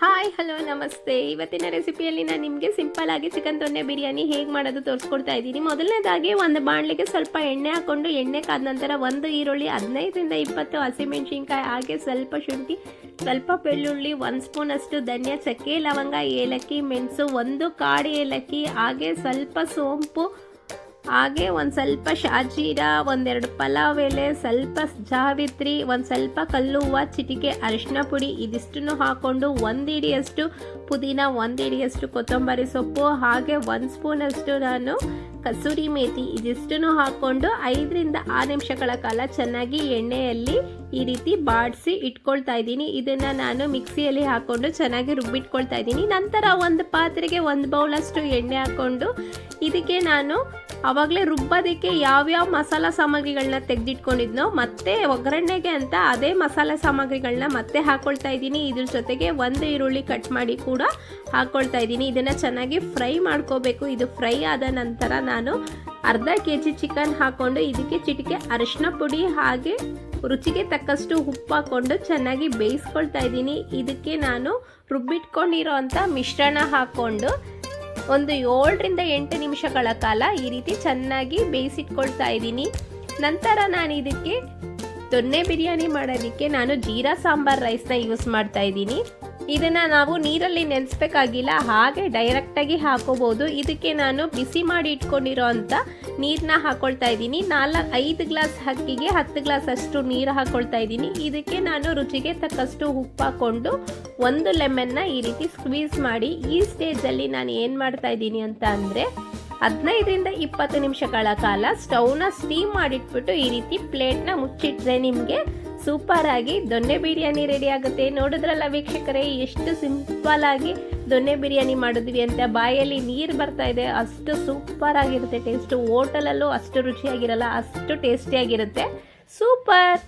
Hi hello ನಮಸ್ತೆ. ಇವತ್ತಿನ ರೆಸಿಪಿಯಲ್ಲಿ ನಾನು ನಿಮಗೆ ಸಿಂಪಲ್ ಆಗಿ ಚಿಕನ್ ದೊನ್ನೆ ಬಿರಿಯಾನಿ ಹೇಗೆ ಮಾಡೋದು ತೋರಿಸ್ಕೊಡ್ತಾ ಇದ್ದೀನಿ. ಮೊದಲನೇದಾಗಿ ಒಂದು ಬಾಣಲಿಗೆ ಸ್ವಲ್ಪ ಎಣ್ಣೆ ಹಾಕ್ಕೊಂಡು ಎಣ್ಣೆ ಕಾದ ನಂತರ ಒಂದು ಈರುಳ್ಳಿ 15ರಿಂದ 20 ಹಸಿಮೆಣಸಿನ್ಕಾಯಿ, ಹಾಗೆ ಸ್ವಲ್ಪ ಶುಂಠಿ, ಸ್ವಲ್ಪ ಬೆಳ್ಳುಳ್ಳಿ, 1 ಸ್ಪೂನ್ ಅಷ್ಟು ಧನಿಯಾ, ಚಕ್ಕೆ, ಲವಂಗ, ಏಲಕ್ಕಿ, ಮೆಣಸು, 1 ಕಾಡು ಏಲಕ್ಕಿ, ಹಾಗೆ ಸ್ವಲ್ಪ ಸೋಂಪು, ಹಾಗೆ ಒಂದು ಸ್ವಲ್ಪ ಶಾಜೀರ, 1-2 ಪಲಾವ್ ಎಲೆ, ಸ್ವಲ್ಪ ಜಾವಿತ್ರಿ, ಒಂದು ಸ್ವಲ್ಪ ಕಲ್ಲು ಹೂವು, ಚಿಟಿಕೆ ಅರಿಶಿನ ಪುಡಿ, ಇದಿಷ್ಟನ್ನು ಹಾಕ್ಕೊಂಡು 1 ಹಿಡಿಯಷ್ಟು ಪುದೀನ, 1 ಹಿಡಿಯಷ್ಟು ಕೊತ್ತಂಬರಿ ಸೊಪ್ಪು, ಹಾಗೆ 1 ಸ್ಪೂನ್ ಅಷ್ಟು ನಾನು ಕಸೂರಿ ಮೇಥಿ, ಇದಿಷ್ಟನ್ನು ಹಾಕ್ಕೊಂಡು 5ರಿಂದ 6 ನಿಮಿಷಗಳ ಕಾಲ ಚೆನ್ನಾಗಿ ಎಣ್ಣೆಯಲ್ಲಿ ಈ ರೀತಿ ಬಾಡಿಸಿ ಇಟ್ಕೊಳ್ತಾ ಇದ್ದೀನಿ. ಇದನ್ನು ನಾನು ಮಿಕ್ಸಿಯಲ್ಲಿ ಹಾಕ್ಕೊಂಡು ಚೆನ್ನಾಗಿ ರುಬ್ಬಿಟ್ಕೊಳ್ತಾ ಇದ್ದೀನಿ. ನಂತರ ಒಂದು ಪಾತ್ರೆಗೆ 1 ಬೌಲಷ್ಟು ಎಣ್ಣೆ ಹಾಕ್ಕೊಂಡು ಇದಕ್ಕೆ ನಾನು ಆವಾಗಲೇ ರುಬ್ಬೋದಕ್ಕೆ ಯಾವ್ಯಾವ ಮಸಾಲ ಸಾಮಗ್ರಿಗಳನ್ನ ತೆಗೆದಿಟ್ಕೊಂಡಿದ್ನೋ ಮತ್ತೆ ಒಗ್ಗರಣೆಗೆ ಅಂತ ಅದೇ ಮಸಾಲೆ ಸಾಮಗ್ರಿಗಳನ್ನ ಮತ್ತೆ ಹಾಕ್ಕೊಳ್ತಾ ಇದ್ದೀನಿ. ಇದ್ರ ಜೊತೆಗೆ 1 ಈರುಳ್ಳಿ ಕಟ್ ಮಾಡಿ ಕೂಡ ಹಾಕ್ಕೊಳ್ತಾ ಇದ್ದೀನಿ. ಇದನ್ನು ಚೆನ್ನಾಗಿ ಫ್ರೈ ಮಾಡ್ಕೋಬೇಕು. ಇದು ಫ್ರೈ ಆದ ನಂತರ ನಾನು ಅರ್ಧ kg ಚಿಕನ್ ಹಾಕ್ಕೊಂಡು ಇದಕ್ಕೆ ಚಿಟಿಕೆ ಅರಿಶಿನ ಪುಡಿ, ಹಾಗೆ ರುಚಿಗೆ ತಕ್ಕಷ್ಟು ಉಪ್ಪು ಹಾಕ್ಕೊಂಡು ಚೆನ್ನಾಗಿ ಬೇಯಿಸ್ಕೊಳ್ತಾ ಇದ್ದೀನಿ. ಇದಕ್ಕೆ ನಾನು ರುಬ್ಬಿಟ್ಕೊಂಡಿರೋ ಅಂಥ ಮಿಶ್ರಣ ಹಾಕ್ಕೊಂಡು ಒಂದು 7ರಿಂದ 8 ನಿಮಿಷಗಳ ಕಾಲ ಈ ರೀತಿ ಚೆನ್ನಾಗಿ ಬೇಯಿಸಿಟ್ಕೊಳ್ತಾ ಇದ್ದೀನಿ. ನಂತರ ನಾನು ಇದಕ್ಕೆ ದೊನ್ನೆ ಬಿರಿಯಾನಿ ಮಾಡೋದಕ್ಕೆ ನಾನು ಜೀರಾ ಸಾಂಬಾರ್ ರೈಸ್ನ ಯೂಸ್ ಮಾಡ್ತಾ ಇದ್ದೀನಿ. ಇದನ್ನು ನಾವು ನೀರಲ್ಲಿ ನೆನೆಸ್ಬೇಕಾಗಿಲ್ಲ, ಹಾಗೆ ಡೈರೆಕ್ಟಾಗಿ ಹಾಕೋಬೋದು. ಇದಕ್ಕೆ ನಾನು ಬಿಸಿ ಮಾಡಿ ಇಟ್ಕೊಂಡಿರೋ ಅಂಥ ನೀರನ್ನ ಹಾಕ್ಕೊಳ್ತಾ ಇದ್ದೀನಿ. 5 ಗ್ಲಾಸ್ ಅಕ್ಕಿಗೆ 10 ಗ್ಲಾಸ್ ಅಷ್ಟು ನೀರು ಹಾಕ್ಕೊಳ್ತಾ ಇದ್ದೀನಿ. ಇದಕ್ಕೆ ನಾನು ರುಚಿಗೆ ತಕ್ಕಷ್ಟು ಉಪ್ಪು ಹಾಕ್ಕೊಂಡು 1 ಲೆಮನ್ನ ಈ ರೀತಿ ಸ್ಕ್ವೀಸ್ ಮಾಡಿ ಈ ಸ್ಟೇಜಲ್ಲಿ ನಾನು ಏನು ಮಾಡ್ತಾ ಇದ್ದೀನಿ ಅಂತ ಅಂದರೆ 15ರಿಂದ 20 ನಿಮಿಷಗಳ ಕಾಲ ಸ್ಟವ್ನ ಸ್ಟೀಮ್ ಮಾಡಿಟ್ಬಿಟ್ಟು ಈ ರೀತಿ ಪ್ಲೇಟ್ನ ಮುಚ್ಚಿಟ್ರೆ ನಿಮಗೆ ಸೂಪರ್ ಆಗಿ ದೊನ್ನೆ ಬಿರಿಯಾನಿ ರೆಡಿ ಆಗುತ್ತೆ. ನೋಡಿದ್ರಲ್ಲ ವೀಕ್ಷಕರೇ, ಎಷ್ಟು ಸಿಂಪಲ್ ಆಗಿ ದೊನ್ನೆ ಬಿರಿಯಾನಿ ಮಾಡಿದ್ವಿ ಅಂತ ಬಾಯಲ್ಲಿ ನೀರು ಬರ್ತಾ ಇದೆ. ಅಷ್ಟು ಸೂಪರ್ ಆಗಿರುತ್ತೆ ಟೇಸ್ಟು. ಹೋಟೆಲಲ್ಲೂ ಅಷ್ಟು ರುಚಿಯಾಗಿರಲ್ಲ, ಅಷ್ಟು ಟೇಸ್ಟಿಯಾಗಿರುತ್ತೆ. ಸೂಪರ್.